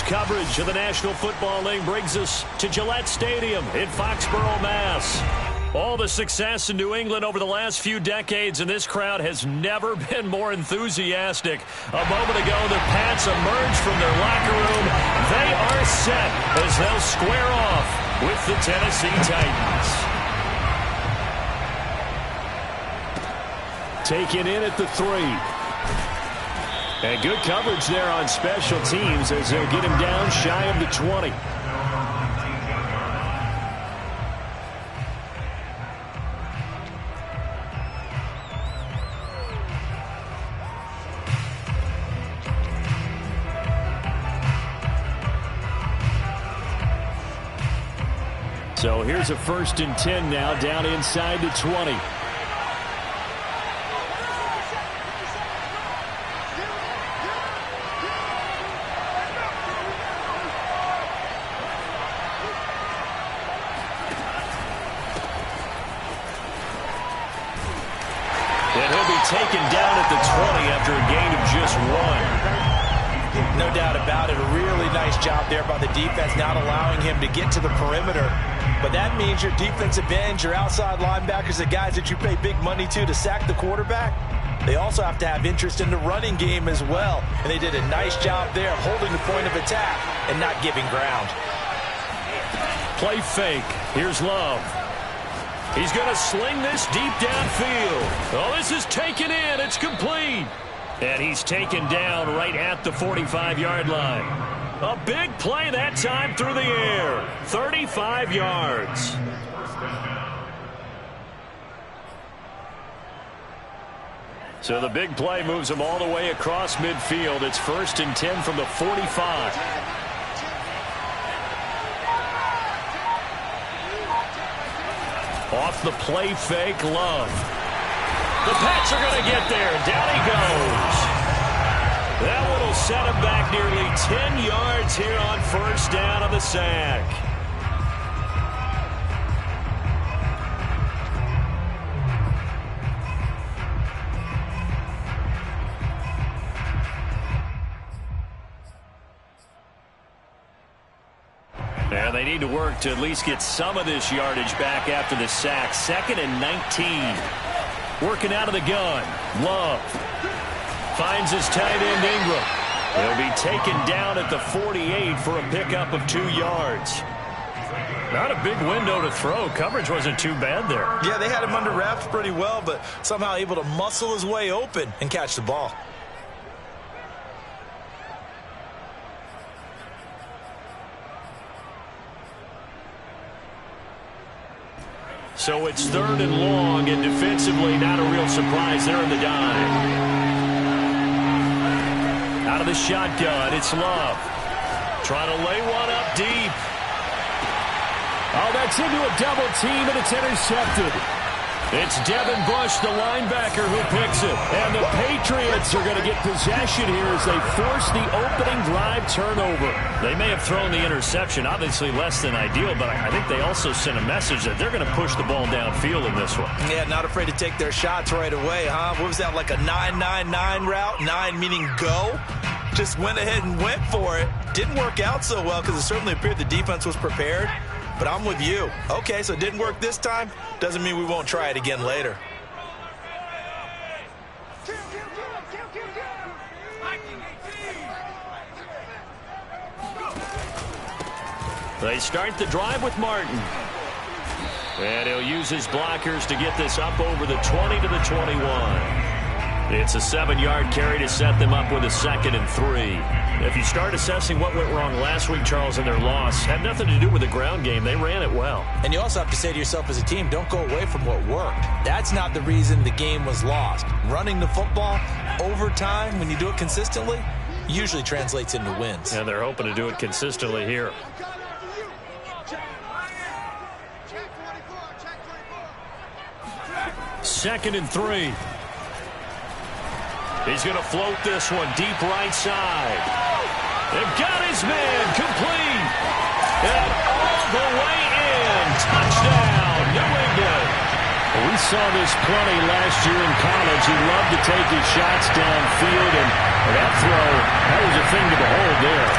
coverage of the National Football League brings us to Gillette Stadium in Foxborough, Mass. All the success in New England over the last few decades, and this crowd has never been more enthusiastic. A moment ago, the Pats emerged from their locker room. They are set as they'll square off with the Tennessee Titans. Taken in at the 3. And good coverage there on special teams as they'll get him down shy of the 20. So here's a 1st and 10 now, down inside the 20. Taken down at the 20 after a gain of just 1. No doubt about it. A really nice job there by the defense, not allowing him to get to the perimeter. But that means your defensive ends, your outside linebackers, the guys that you pay big money to sack the quarterback, they also have to have interest in the running game as well. And they did a nice job there holding the point of attack and not giving ground. Play fake. Here's Love. He's going to sling this deep downfield. Oh, this is taken in. It's complete. And he's taken down right at the 45-yard line. A big play that time through the air. 35 yards. So the big play moves him all the way across midfield. It's 1st and 10 from the 45. Off the play fake, Love. The Pats are going to get there. Down he goes. That one will set him back nearly 10 yards here on 1st down on the sack. And they need to work to at least get some of this yardage back after the sack. 2nd and 19. Working out of the gun. Love finds his tight end Ingram. He'll be taken down at the 48 for a pickup of 2 yards. Not a big window to throw. Coverage wasn't too bad there. Yeah, they had him under wraps pretty well, but somehow able to muscle his way open and catch the ball. So it's 3rd and long, and defensively not a real surprise there in the dime. Out of the shotgun, it's Love. Trying to lay one up deep. Oh, that's into a double team, and it's intercepted. It's Devin Bush, the linebacker, who picks it. And the Patriots are going to get possession here as they force the opening drive turnover. They may have thrown the interception, obviously less than ideal, but I think they also sent a message that they're going to push the ball downfield in this one. Yeah, not afraid to take their shots right away, huh? What was that, like a 9-9-9 route? 9 meaning go? Just went ahead and went for it. Didn't work out so well because it certainly appeared the defense was prepared. But I'm with you. Okay, so it didn't work this time. Doesn't mean we won't try it again later. They start the drive with Martin. And he'll use his blockers to get this up over the 20 to the 21. It's a 7-yard carry to set them up with a 2nd and 3. If you start assessing what went wrong last week, Charles, in their loss, had nothing to do with the ground game. They ran it well. And you also have to say to yourself as a team, don't go away from what worked. That's not the reason the game was lost. Running the football over time, when you do it consistently, usually translates into wins. And they're hoping to do it consistently here. Second and 3. He's going to float this one deep right side. They've got his man complete. And all the way in. Touchdown, New England. We saw this plenty last year in college. He loved to take his shots downfield, and that throw, that was a thing to behold there.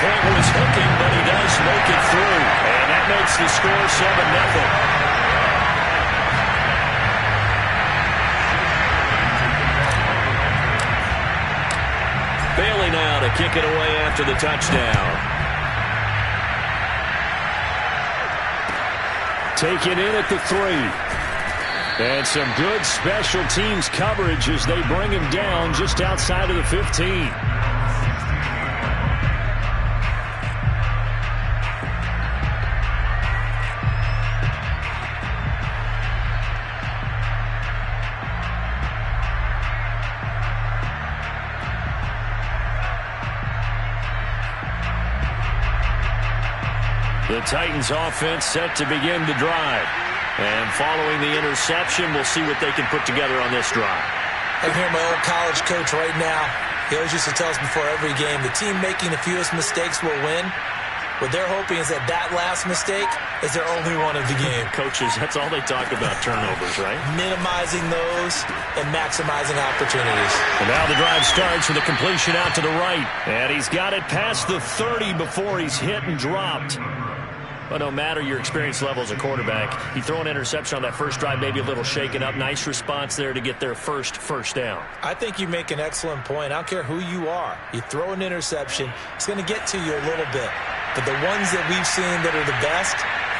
point was hooking, but he does make it through. And that makes the score 7-0. Bailey now to kick it away after the touchdown. Taken in at the 3. And some good special teams coverage as they bring him down just outside of the 15. The Titans offense set to begin the drive. And following the interception, we'll see what they can put together on this drive. I hear my old college coach right now. He always used to tell us before every game, the team making the fewest mistakes will win. What they're hoping is that that last mistake is their only one of the game. Coaches, that's all they talk about, turnovers, right? Minimizing those and maximizing opportunities. And now the drive starts with a completion out to the right. And he's got it past the 30 before he's hit and dropped. But no matter your experience level as a quarterback, you throw an interception on that first drive, maybe a little shaken up. Nice response there to get their first down. I think you make an excellent point. I don't care who you are. You throw an interception, it's going to get to you a little bit. But the ones that we've seen that are the best,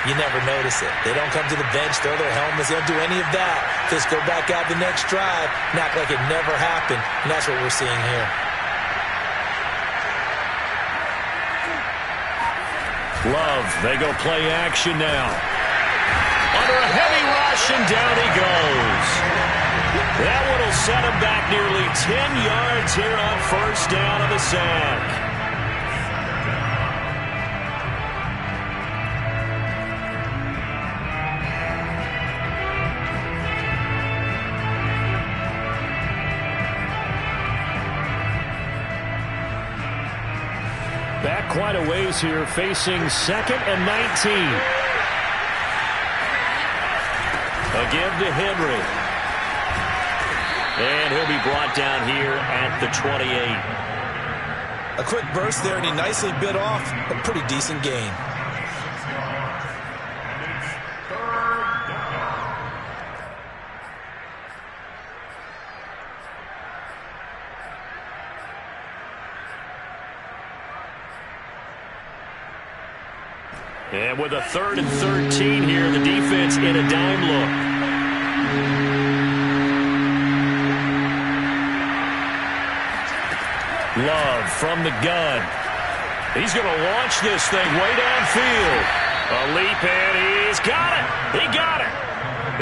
you never notice it. They don't come to the bench, throw their helmets. They don't do any of that. Just go back out the next drive and act like it never happened. And that's what we're seeing here. Love, they go play action now. Under a heavy rush, and down he goes. That one will set him back nearly 10 yards here on first down of the sack. Back quite a ways here, facing 2nd and 19. A give to Henry. And he'll be brought down here at the 28. A quick burst there, and he nicely bit off a pretty decent gain. And with a 3rd and 13 here, the defense in a dime look. Love from the gun. He's going to launch this thing way downfield. A leap, and he's got it. He got it.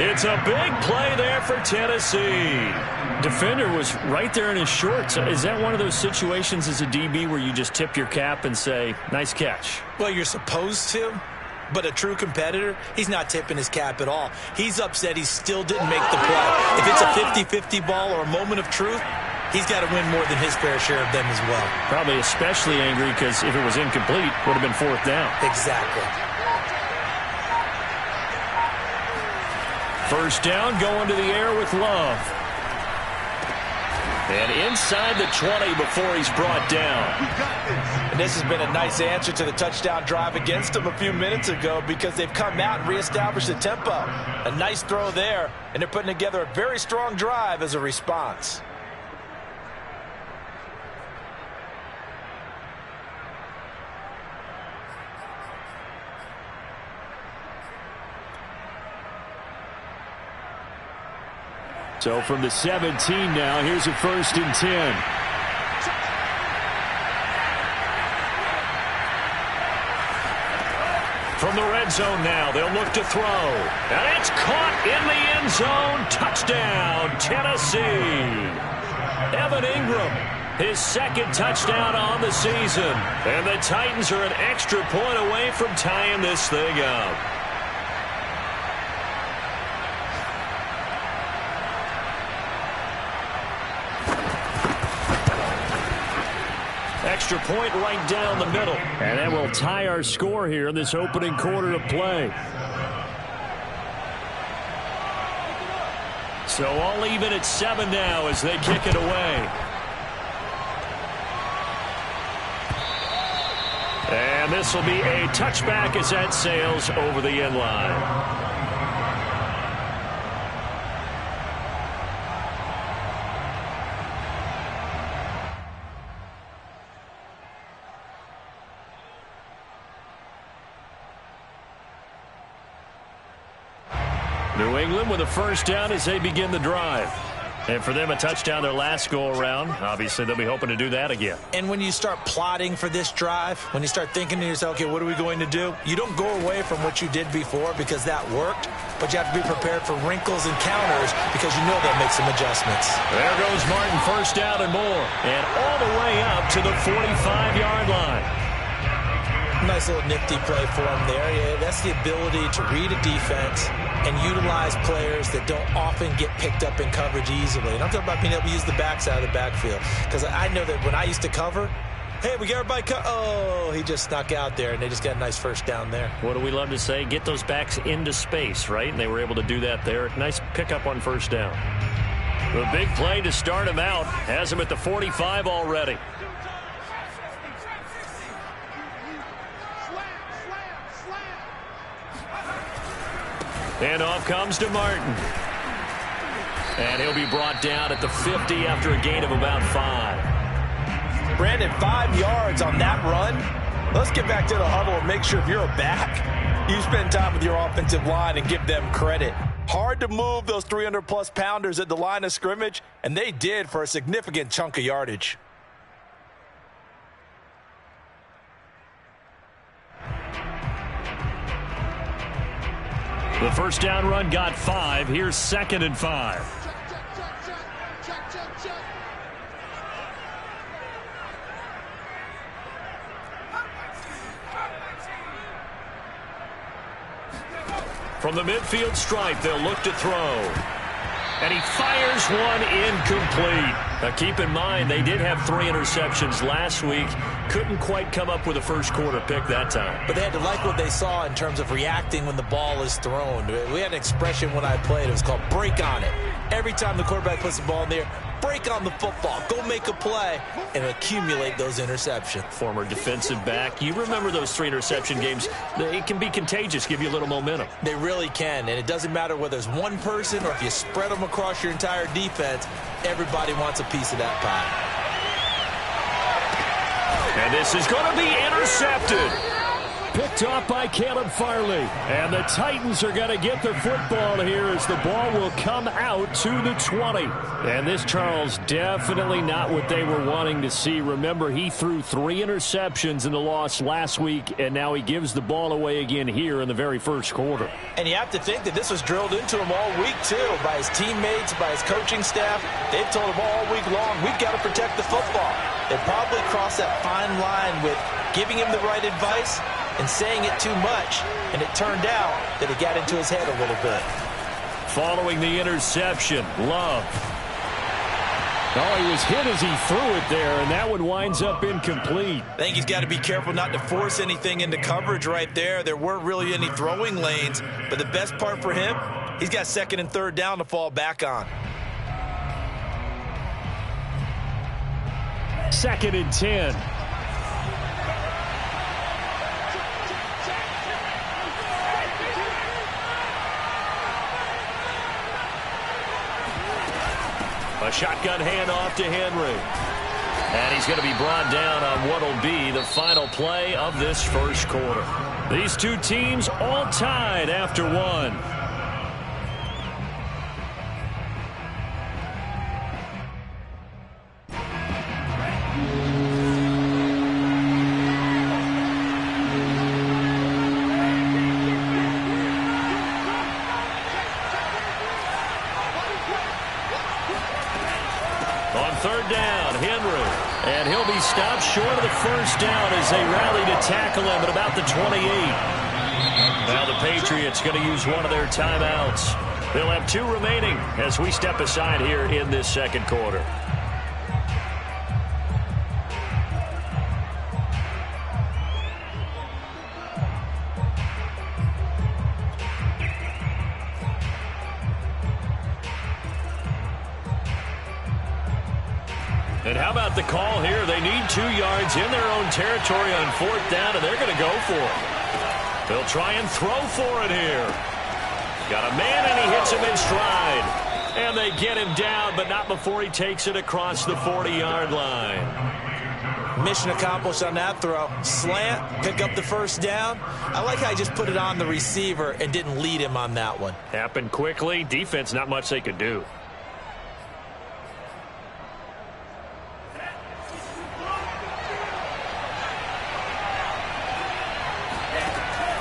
It's a big play there for Tennessee. Defender was right there in his shorts. Is that one of those situations as a DB where you just tip your cap and say, nice catch? Well, you're supposed to, but a true competitor, he's not tipping his cap at all. He's upset he still didn't make the play. If it's a 50-50 ball or a moment of truth, he's got to win more than his fair share of them as well. Probably especially angry because if it was incomplete, would have been 4th down. Exactly. First down, going to the air with Love. And inside the 20 before he's brought down. And this has been a nice answer to the touchdown drive against them a few minutes ago because they've come out and reestablished the tempo. A nice throw there, and they're putting together a very strong drive as a response. So from the 17 now, here's a 1st and 10. From the red zone now, they'll look to throw. And it's caught in the end zone. Touchdown, Tennessee. Evan Ingram, his 2nd touchdown on the season. And the Titans are an extra point away from tying this thing up. Extra point right down the middle. And that will tie our score here in this opening quarter of play. So all even at 7 now as they kick it away. And this will be a touchback as that sails over the end line. New England with a first down as they begin the drive. And for them, a touchdown their last go-around. Obviously, they'll be hoping to do that again. And when you start plotting for this drive, when you start thinking to yourself, okay, what are we going to do? You don't go away from what you did before because that worked, but you have to be prepared for wrinkles and counters because you know they'll make some adjustments. There goes Martin, first down and more. And all the way up to the 45-yard line. Nice little nifty play for him there. Yeah, that's the ability to read a defense and utilize players that don't often get picked up in coverage easily. And I'm talking about being able to use the backside of the backfield. Because I know that when I used to cover, hey, we got everybody oh, he just snuck out there, and they just got a nice first down there. What do we love to say? Get those backs into space, right? And they were able to do that there. Nice pickup on first down. The big play to start him out. Has him at the 45 already. And off comes to Martin. And he'll be brought down at the 50 after a gain of about 5. Brandon, 5 yards on that run. Let's get back to the huddle and make sure if you're a back, you spend time with your offensive line and give them credit. Hard to move those 300-plus pounders at the line of scrimmage, and they did for a significant chunk of yardage. The first down run got 5. Here's 2nd and 5. From the midfield stripe, they'll look to throw. And he fires one incomplete. Now keep in mind, they did have 3 interceptions last week. Couldn't quite come up with a first quarter pick that time. But they had to like what they saw in terms of reacting when the ball is thrown. We had an expression when I played. It was called break on it. Every time the quarterback puts the ball in there, break on the football. Go make a play and accumulate those interceptions. Former defensive back. You remember those 3 interception games. It can be contagious, give you a little momentum. They really can, and it doesn't matter whether it's one person or if you spread them across your entire defense, everybody wants a piece of that pie. And this is going to be intercepted. Picked off by Caleb Farley. And the Titans are going to get the football here as the ball will come out to the 20. And this, Charles, definitely not what they were wanting to see. Remember, he threw 3 interceptions in the loss last week, and now he gives the ball away again here in the very first quarter. And you have to think that this was drilled into him all week, too, by his teammates, by his coaching staff. They've told him all week long, we've got to protect the football. They probably crossed that fine line with giving him the right advice and saying it too much, and it turned out that it got into his head a little bit. Following the interception, Love. Oh, he was hit as he threw it there, and that one winds up incomplete. I think he's got to be careful not to force anything into coverage right there. There weren't really any throwing lanes, but the best part for him, he's got 2nd and 3rd down to fall back on. 2nd and 10. A shotgun handoff to Henry. And he's going to be brought down on what will be the final play of this first quarter. These two teams all tied after 1. On 3rd down, Henry. And he'll be stopped short of the first down as they rally to tackle him at about the 28. Now the Patriots going to use one of their timeouts. They'll have 2 remaining as we step aside here in this second quarter. And how about the call here? They need 2 yards in their own territory on 4th down, and they're going to go for it. They'll try and throw for it here. Got a man, and he hits him in stride. And they get him down, but not before he takes it across the 40-yard line. Mission accomplished on that throw. Slant, pick up the first down. I like how he just put it on the receiver and didn't lead him on that one. Happened quickly. Defense, not much they could do.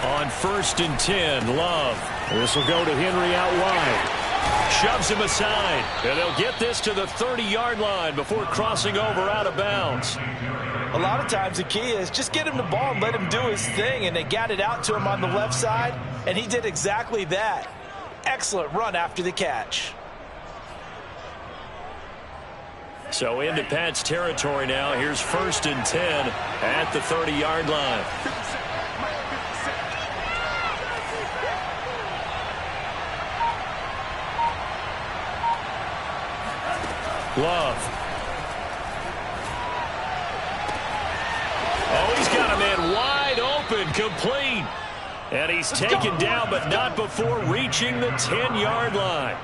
On 1st and 10, Love. This will go to Henry out wide. Shoves him aside, and they'll get this to the 30-yard line before crossing over out of bounds. A lot of times the key is just get him the ball and let him do his thing, and they got it out to him on the left side, and he did exactly that. Excellent run after the catch. So into Pat's territory now. Here's 1st and 10 at the 30-yard line. Love. Oh, he's got a man wide open, complete. And he's taken down, but not before reaching the 10-yard line.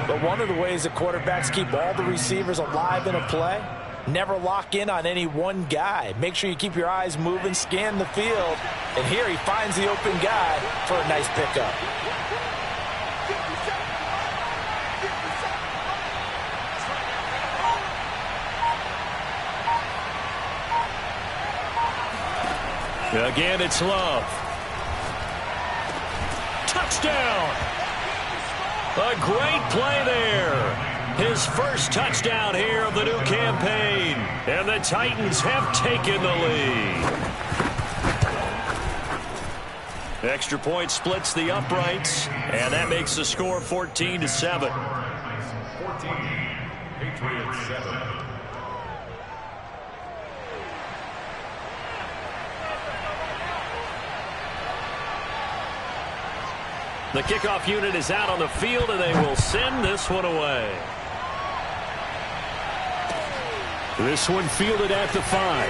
But one of the ways that quarterbacks keep all the receivers alive in a play, never lock in on any one guy. Make sure you keep your eyes moving, scan the field. And here he finds the open guy for a nice pickup. Again, it's Love. Touchdown! A great play there. His first touchdown here of the new campaign. And the Titans have taken the lead. Extra point splits the uprights, and that makes the score 14-7. 14, Patriots 7. The kickoff unit is out on the field, and they will send this one away. This one fielded at the 5.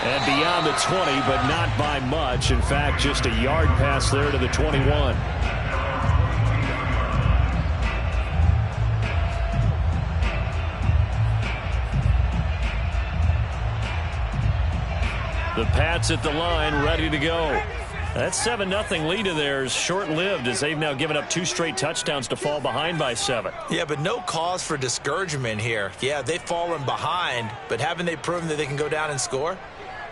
And beyond the 20, but not by much. In fact, just a yard pass there to the 21. The Pats at the line, ready to go. That 7-0 lead of theirs short-lived as they've now given up 2 straight touchdowns to fall behind by 7. Yeah, but no cause for discouragement here. Yeah, they've fallen behind, but haven't they proven that they can go down and score?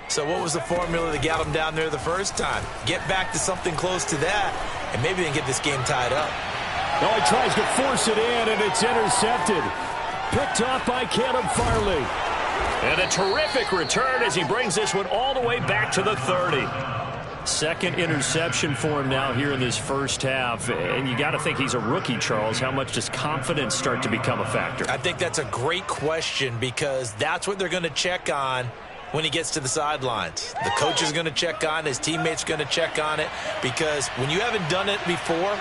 So what was the formula that got them down there the first time? Get back to something close to that, and maybe they can get this game tied up. Oh, he tries to force it in, and it's intercepted. Picked off by Caleb Farley. And a terrific return as he brings this one all the way back to the 30. Second interception for him now here in this first half. And you got to think he's a rookie, Charles. How much does confidence start to become a factor? I think that's a great question because that's what they're going to check on when he gets to the sidelines. The coach is going to check on it. His teammates are going to check on it because when you haven't done it before,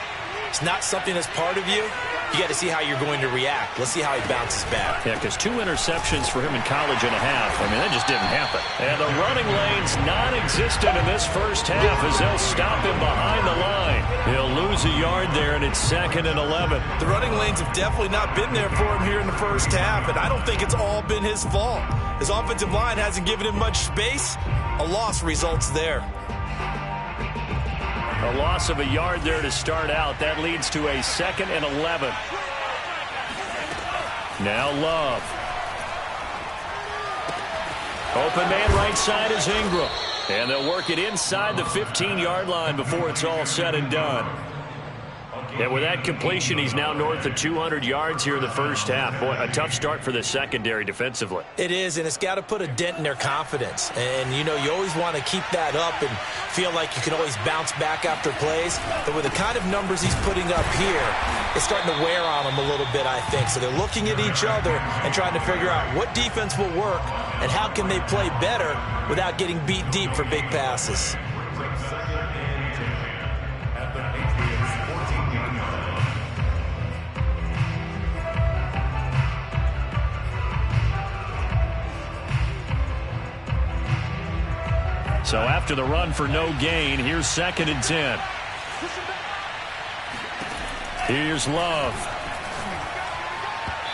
it's not something that's part of you. You got to see how you're going to react. Let's see how he bounces back. Yeah, because 2 interceptions for him in college and a half. I mean, that just didn't happen. And the running lane's non-existent in this first half as they'll stop him behind the line. He'll lose a yard there, and it's 2nd and 11. The running lanes have definitely not been there for him here in the first half, and I don't think it's all been his fault. His offensive line hasn't given him much space. A loss results there. A loss of a yard there to start out. That leads to a 2nd and 11. Now Love. Open man right side is Ingram. And they'll work it inside the 15-yard line before it's all said and done. And with that completion, he's now north of 200 yards here in the first half. Boy, a tough start for the secondary defensively. It is, and it's got to put a dent in their confidence. And, you know, you always want to keep that up and feel like you can always bounce back after plays. But with the kind of numbers he's putting up here, it's starting to wear on them a little bit, I think. So they're looking at each other and trying to figure out what defense will work and how can they play better without getting beat deep for big passes. So after the run for no gain, here's 2nd and 10. Here's Love.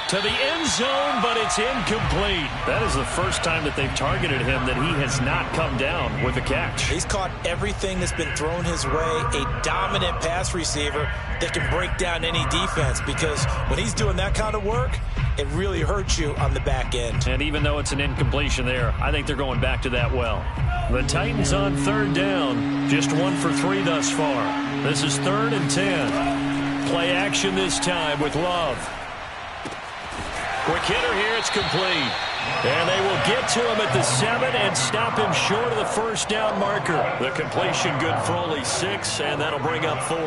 To the end zone, but it's incomplete. That is the first time that they've targeted him that he has not come down with a catch. He's caught everything that's been thrown his way. A dominant pass receiver that can break down any defense, because when he's doing that kind of work, it really hurts you on the back end. And even though it's an incompletion there, I think they're going back to that well. The Titans on 3rd down, just 1 for 3 thus far. This is 3rd and 10. Play action this time with Love. Quick hitter here, it's complete. And they will get to him at the 7 and stop him short of the first down marker. The completion good for only 6, and that'll bring up 4.